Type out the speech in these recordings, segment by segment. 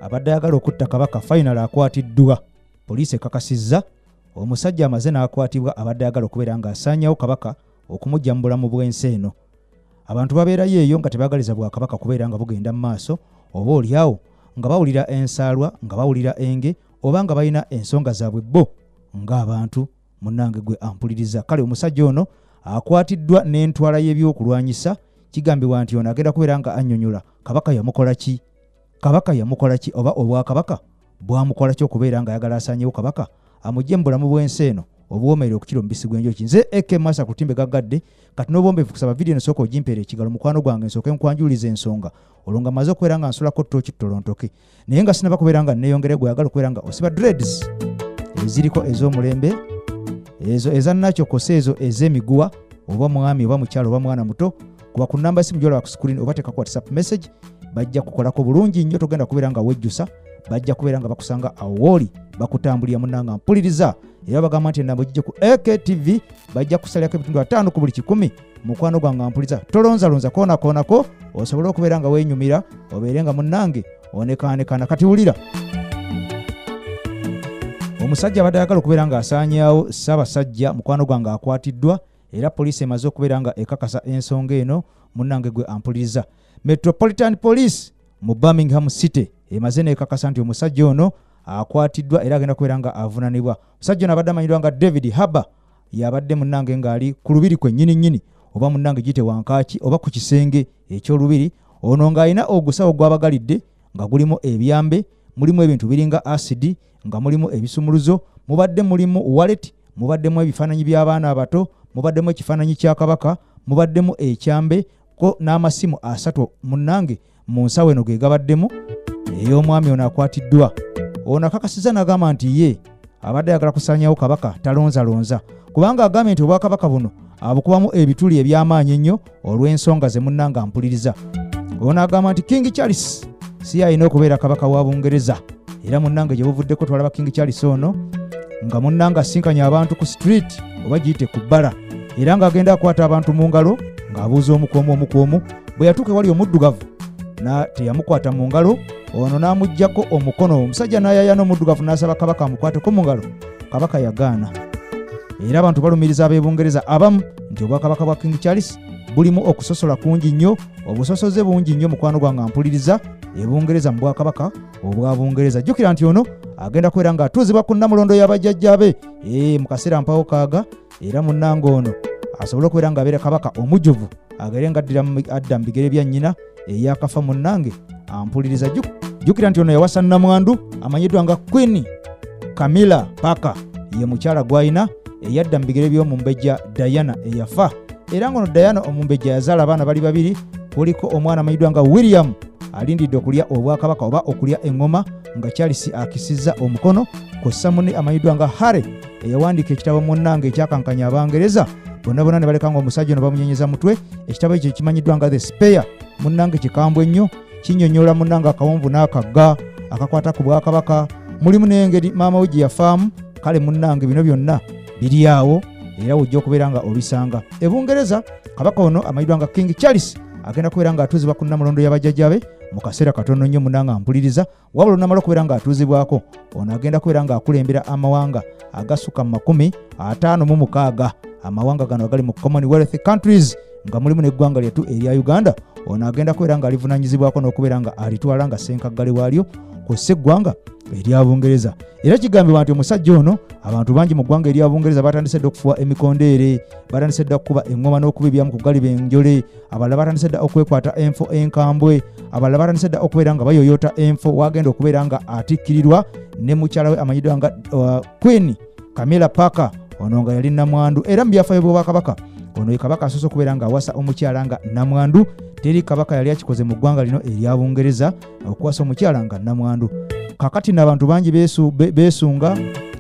abadde ayagala okutta kabaka final akwatiddwa. Poliisi ekakasizza omusajja amaze n'akwatibwa abadde ayagala okubeera ng'asaanyawo kabaka okumujja mu bulamu bw'ensi eno. Abantu babeerayo eyo nga tebaagaliza bwakabaka kubeera nga bugenda mu maaso, oba olyawo nga bawulira ensaalwa, nga bawulira enge, oba nga balina ensonga zaabwe bo ng'abantu. Munnange gwe ampuliriza. Kale omusajja ono akwatiddwa n'entwala y'ebyokulwanyisa. Kigambibwa nti ono agenda kubeera nga annyonnyola kabaka yamukola ki, kabaka yamukola ki, oba obwakabaka bwamukola ki okubeera nga ayagala asaanyewo kabaka amugye mu bulamu bw'ensi eno obwomerera okukira omubisi gw'enjoki. Nze AK Masa ku timbe gaggadde kati n'obwombeefu kusaba vidiyo nosooka ogimpeera ekigalo mukwano gwange nsooke nkwanjuliza ensonga olwo nga maze okubeera nga nsulako ttooki tutolontoke, naye nga sinaba kubeera nga neeyongere gwe ayagala okubeera nga osiba dreads eziriko ez'omulembe, ezo ezannakyokosa, ezo ez'emiguwa, oba mwami oba mukyalo oba mwana muto, kuba ku namba simu gy'olaba ku screen oba teeka ku WhatsApp message, bajja kukolako bulungi nnyo. Togenda kubeera nga wejjusa, bajja kubeera nga bakusanga awooli bakutambulira munnanga mpuliriza. Era bagamba nti enambo gijje ku AKTV bajja kusalirako ebitundu 5 ku buli 100. Mukwano gwange mpuliriza, tolonzalonza koonako osobole okubeera nga weenyumira obeere nga munnange onekaanekana. Kati wulira, omusajja abadde ayagala okubeera nga asaanyaawo Ssaabasajja mukwano gwange akwatiddwa, era poliisi emaze okubeera nga ekakasa ensonga eno. Munnange gwe ampuliriza, Metropolitan Police mu Birmingham City emaze n'ekakasa nti omusajja ono akwatiddwa era agenda kubeera nga avunanibwa. Omusajja ono abadde amanyirwa nga David Harbour, yabadde munnange ng'ali ku lubiri kwe nnyini oba munnange giyite wankaaki oba ku kisenge eky'olubiri. Ono ng'alina ogusawo gwabagalidde nga gulimu ebyambe, mulimu ebintu biringa acid, nga mulimu ebisumuluzo, mubadde mulimu wallet, mubaddemu ebifaananyi by'abaana abato, mubaddemu ekifaananyi kya kabaka, mubaddemu ekyambe ko n'amasimu 3 munnange mu nsawo eno ge gabaddemu. Ey'omwami ono akwatiddwa. Ono akakasiza n'agamba nti ye abadde ayagala kusaanyawo kabaka talonzalonza, kubanga agambye nti obwakabaka buno abukubamu ebituli eby'amaanyi ennyo olw'ensonga ze munnanga mpuliriza. Ono agamba nti King Charles si alina okubeera kabaka wa Bungereza, era munnanga gye buvuddeko twalaba King Charles ono nga munnanga asinkanya abantu ku street oba giyite ku bbala, era ng'agenda akwata abantu mu ngalo ng'abuuza omukwomu. Bwe yatuuka wali omuddugavu teyamukwata mu ngalo, ono n'amuggyako omukono. Omusajja n'ayayana omuddugavu n'asaba kabaka amukwateko mu ngalo, kabaka yagaana. Era abantu balumiriza ab'Ebungereza abamu nti obwakabaka bwa King Charles bulimu okusosola kungi nnyo, obusosoze bungi nnyo mukwano gwange mpuliriza Ebungereza mu bwakabaka obwa Bungereza. Jjukira nti ono agenda kubeera ng'atuuzibwa ku nnamulondo y'abajjajjaabe mu kaseera mpawo kaaga, era munnanga ono asobole okubeera ng'abeera kabaka omujjuvu agere nga adda mu bigere bya nnyina eyakafa munnange ampuliriza. Jjukira nti ono yawasa nnamwandu amanyiddwa nga Queen Camilla Parker, ye mukyala gw'alina eyadda mu bigere by'omumbejja Diana eyafa, era ng'ono Diana omumbejja yazaala abaana bali babiri, kuliko omwana amanyiddwa nga William alindidde okulya obwakabaka oba okulya eŋŋoma nga Charles akisizza omukono, kw'ossa munne amanyiddwa nga Harry eyawandiika ekitabo munnange ekyakankanya Abangereza. Bonna ne baleka nga omusajja ono bamunyenyeza mutwe. Ekitabo ekyo kimanyiddwa nga The Spare munnange kikambwe nnyo, kinnyonnyola munnange akawonvu n'akagga akakwata ku bwakabaka, mulimu n'engeri maama we gye yafaamu. Kale munnange bino byonna biri awo era wojja okubeera nga obisanga. Ebungereza kabaka ono amanyiddwa nga King Charles agenda kubeera nga atuuzibwa ku nnamulondo y'abajjajjabe mu kaseera katono nnyo munnanga ampuliriza. Wabula olunaamala okubeera nga atuuzibwako, ono agenda kubeera nga akulembera amawanga agasukka mu 56. Amawanga gano agali mu Commonwealth countries nga mulimu n'eggwanga lyattu erya Uganda. Ono agenda kubeera nga alivunaanyizibwako n'okubeera nga alitwala nga ssenkaggale waalyo ku sseggwanga erya Bungereza. Era kigambibwa nti omusajja ono abantu bangi mu ggwanga erya Bungereza batandise dda okufuwa emikondeere, batandise dda okukuba eŋŋoma n'okuba ebyamu ku ggaliba enjole, abalala batandise dda okwekwata enfo enkambwe, abalala batandise dda okubeera nga bayoyota enfo. Wagenda okubeera nga atikkirirwa ne mukyala we amanyiddwa nga Queen Camilla Parker, ono nga yali nnamwandu. Era mu byafaayo by'obwakabaka ono ye kabaka asoose okubeera nga awasa omukyala nga nnamwandu. Teri kabaka yali akikoze mu ggwanga lino erya Bungereza okuwasa omukyala nga nnamwandu. Kakati n'abantu bangi beesunga,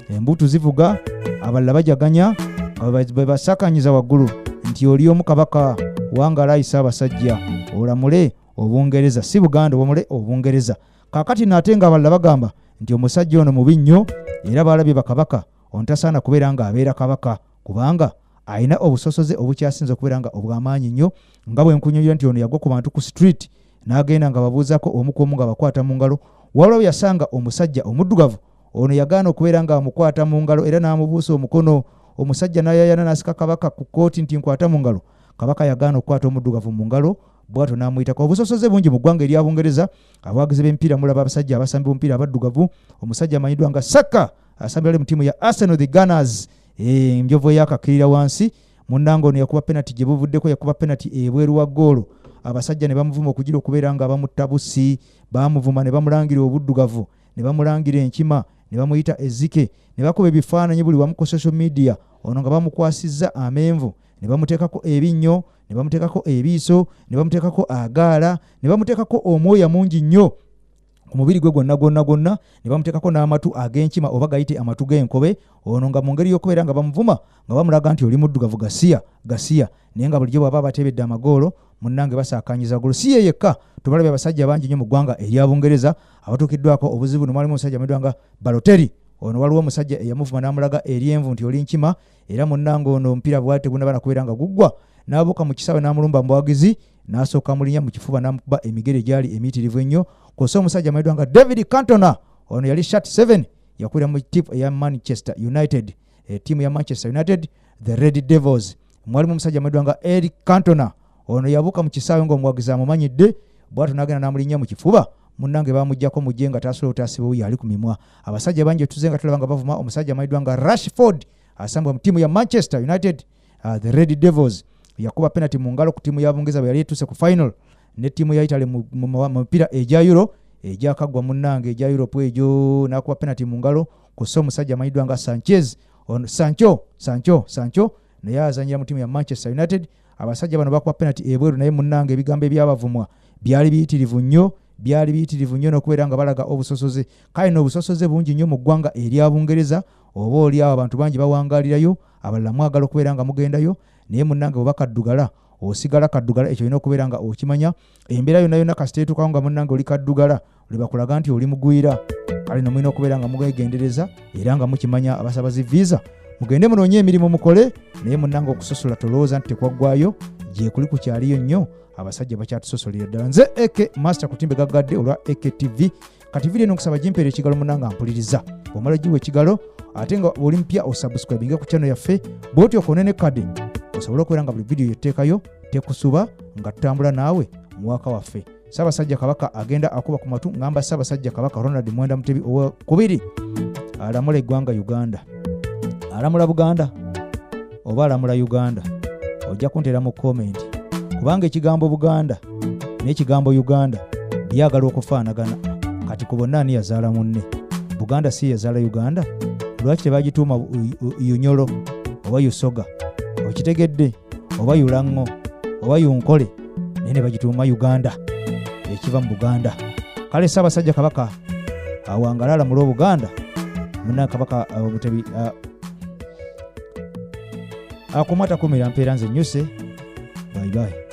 embutu zivuga, abalala bajaganya nga basakanyiza waggulu nti oli omu kabaka wangalayi Ssaabasajja, olamule Obungereza, si Buganda, olamule Obungereza. Kakati n'ate nga abalala bagamba nti omusajja ono mubi nnyo era balabye bakabaka ono tasaana kubeera nga abeera kabaka, kubanga alina obusosoze obukyasinza okubeera nga obw'amaanyi nnyo. Nga bwe nkunyonyola nti ono yagwa ku bantu ku street n'agenda nga babuuzako omu ku omu nga bakwata mu ngalo, wabula yasanga omusajja omuddugavu ono yagaana okubeera nga amukwata mu ngalo era n'amubuusa omukono. Omusajja n'ayayana n'asika kabaka ku kkooti nti nkwata mu ngalo. Kabaka yagaana okukwata omuddugavu mu ngalo, bw'atyo n'amuyitako. Obusosoze bungi mu ggwanga erya Bungereza. Abawagizi b'emipiira mulaba abasajja abasambi b'omupiira abaddugavu. Omusajja amanyiddwa nga Saka asambira mu ttiimu ya Arsenal the Gunners. Enjovu eyakakirira wansi. Munnange ono yakuba penalty gye buvuddeko, yakuba penalty ebweru wa ggoolo. Abasajja ne bamuvuma okugira okubeera nga bamutta busi, bamuvuma ne bamulangira obuddugavu, ne bamulangira enkima, ne bamuyita ezzike, ne bakuba ebifaananyi buli wamu ku social media. Ono nga bamukwasizza amenvu, ne bamuteekako ebinnyo, ne bamuteekako ebiiso, ne bamuteekako agaala, ne bamuteekako omwoya mungi nnyo ku mubiri gwe gwonna, ne bamuteekako n'amatu ag'enkima oba gayite amatu g'enkobe. Ono nga mu ngeri y'okubeera nga bamuvuma nga bamulaga nti oli muddugavu gasiya, naye nga bulijjo bw'aba batebedde amagoolo munnange basaakanyiza golo. Si ye yekka, tubalabye abasajja bangi nnyo mu ggwanga erya Bungereza abatuukiddwako obuzibu. Mwalimu omusajja amanyidwa nga Balotelli. Ono waliwo omusajja eyamuvuma n'amulaga eryenvu nti oli nkima, era munnange ono omupiira bwali tegunnaba kubeera nga guggwa, n'abuuka mu kisaawe n'amulumba mu bwagizi, n'asooka amulinya mu kifuba n'amukuba emigere gyali emiyitirivu ennyo. Kosa omusajja amanyidwa nga David Cantona. Ono yali shirt 7, yakulira mu ttiimu ya Manchester United, ttiimu ya Manchester United, the Red Devils. Mwalimu omusajja amanyidwa nga Eric Cantona. Ono yabuuka mu kisaawe ng'omuwagizi amumanyidde, bw'atyo n'agenda n'amulinya mu kifuba. Munnange bamuggyako mujje nga tasobola otaasiba wuyo ali ku mimwa. Abasajja bangi tuze nga tulaba nga bavuma omusajja amanyidwa nga Rashford asambwa mu ttiimu ya Manchester United, the Red Devils. Yakuba penalty mu ngalo ku ttiimu ya Bungereza bwe yali etuuse ku final ne ttiimu ya Italy mu mipiira egya Euro egyakaggwa munnange egya Europe egyo, n'akuba penalty mu ngalo ku so omusajja amanyidwa nga Sancho naye azanyira mu ttiimu ya Manchester United. Abasajja bano bakuba penalty ebweru, naye munnange ebigambo ebyabavumwa byali biyitirivu nnyo n'okubeera nga balaga obusosoze. Kale n'obusosoze bungi nnyo mu ggwanga erya Bungereza. Oba oli awo abantu bangi bawangaalirayo, abalala mwagala okubeera nga mugendayo, naye munnange bwe bakaddugala osigala kaddugala. Ekyo olina okubeera nga okimanya. Embeera yonna kasita etuukawo nga munnange oli kaddugala, oli bakulaga nti oli mugwira. Kale no mulina okubeera nga mugegendereza era nga mukimanya abasabazi visa. Mugende munoonye emirimu mukole, naye munnange okusosola tolowooza nti tekwaggwayo, gye kuli kukyaliyo nnyo. Abasajja bakyatusosolera ddala. Nze Eke Master kutimbe gaggadde olwa Eke TV. Kati video kusaba jimpeere ekigalo munnange ampuliriza. Omala jiwe ekigalo ate nga oli mpya osubscribinge ku channel yaffe, bw'otyo okonene kade osobola okubeera nga buli video yeteekayo tekusuba nga tutambula naawe mu waka waffe. Ssaabasajja Kabaka agenda akuba ku matu. Ngamba Ssaabasajja Kabaka Ronald Mwenda Mutebi ow'okubiri alamula eggwanga Uganda. Alamula Buganda oba alamula Uganda? Ojja kunteera mu comment, kubanga ekigambo Buganda n'ekigambo Uganda byagala okufaanagana. Kati ku bonna ani yazaala munne? Buganda si yazaala Uganda? Lwaki tebagituuma Yunyolo oba Yusoga? Okitegedde? Oba Yulango oba Yunkole, naye ne bagituuma Uganda, ekiva mu Buganda. Kale Ssaabasajja Kabaka awangala alamula Obuganda. Munna Kabaka Mutebi akumata kumira mpeera nze nnyuse. Bye bye.